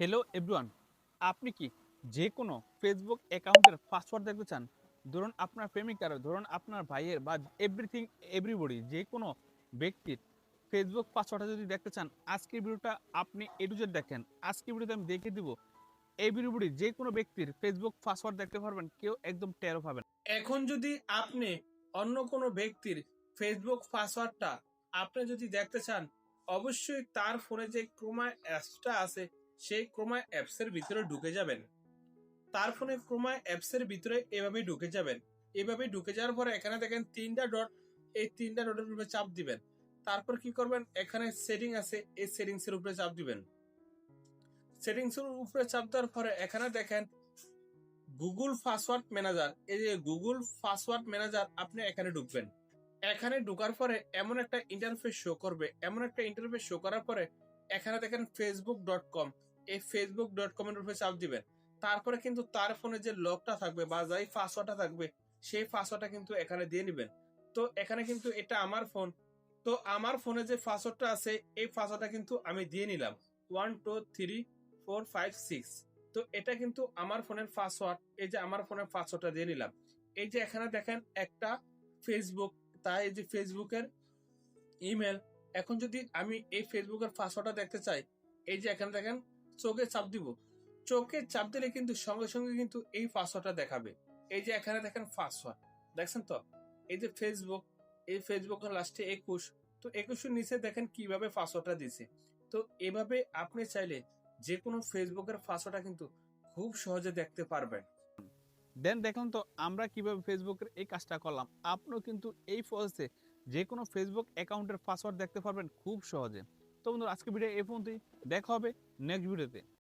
Hello everyone, আপনি কি যে কোনো ফেসবুক অ্যাকাউন্টের পাসওয়ার্ড দেখতে চান? ধরুন আপনার প্রেমিকার, ধরুন আপনার ভাইয়ের বা এভরিথিং এভরিবডি যে কোনো ব্যক্তির ফেসবুক পাসওয়ার্ডটা যদি দেখতে চান, আজকের ভিডিওটা আপনি এ টু জেড দেখেন। আজকের ভিডিওতে আমি দেখিয়ে দিব এভরিবডি যে কোনো ব্যক্তির ফেসবুক পাসওয়ার্ড দেখতে পারবেন, কেউ একদম টেরও পাবেন। এখন যদি আপনি অন্য কোনো ব্যক্তির ফেসবুক পাসওয়ার্ডটা আপনি যদি দেখতে চান, অবশ্যই তার ফোনে যে ক্রোমা অ্যাপসটা আছে সেই ক্রোমা অ্যাপসের ভিতরে ঢুকে যাবেন। তার ফোনে ক্রোমা অ্যাপসের ভিতরে এভাবে ঢুকে যাবেন। এভাবে ঢুকে যাওয়ার পরে এখানে দেখেন তিনটা ডট, এই তিনটা ডটের উপরে চাপ দিবেন। তারপর কি করবেন, এখানে সেটিং আছে, এই সেটিংসের উপরে চাপ দিবেন। সেটিংসের উপরে চাপ দেওয়ার পরে এখানে দেখেন গুগল পাসওয়ার্ড ম্যানেজার, এই যে গুগল পাসওয়ার্ড ম্যানেজার আপনি এখানে ঢুকবেন। এখানে ঢোকার পরে এমন একটা ইন্টারফেস শো করবে, এমন একটা ইন্টারফেস শো করার পরে এখানে দেখেন facebook.com, এই facebook.com এর উপরে চাপ দিবেন। তারপরে কিন্তু তার ফোনে যে লকটা থাকবে বা যাই পাসওয়ার্ডটা থাকবে সেই পাসওয়ার্ডটা কিন্তু এখানে দিয়ে নেবেন। তো এখানে কিন্তু এটা আমার ফোন, তো আমার ফোনে যে পাসওয়ার্ডটা আছে এই পাসওয়ার্ডটা কিন্তু আমি দিয়ে নিলাম 123456। তো এটা কিন্তু আমার ফোনের পাসওয়ার্ড, এই যে আমার ফোনের পাসওয়ার্ডটা দিয়ে নিলাম। এই যে এখানে দেখেন একটা ফেসবুক, তাই এই যে ফেসবুকের ইমেল। এখন যদি আমি এই ফেসবুকের পাসওয়ার্ডটা দেখতে চাই, এই যে এখানে দেখেন চোখে চাপ দিব। চোখে চাপ দিলে কিন্তু সঙ্গে সঙ্গে কিন্তু এই পাসওয়ার্ডটা দেখাবে। এই যে এখানে দেখেন পাসওয়ার্ড, দেখছেন তো? এই যে ফেসবুক, এই ফেসবুকের লাস্টে 21, তো 21 নিচে দেখেন কিভাবে পাসওয়ার্ডটা দিছে। তো এভাবে আপনি চাইলে যে কোনো ফেসবুকের পাসওয়ার্ডটা কিন্তু খুব সহজে দেখতে পারবেন। দেন দেখলাম তো আমরা কিভাবে ফেসবুকের এই কাজটা করলাম। আপনিও কিন্তু এই প্রসেসে যে কোনো ফেসবুক অ্যাকাউন্টের পাসওয়ার্ড দেখতে পারবেন খুব সহজে। তো বন্ধুরা, আজকে ভিডিও এই পর্যন্তই। দেখা হবে নেক্সট ভিডিওতে।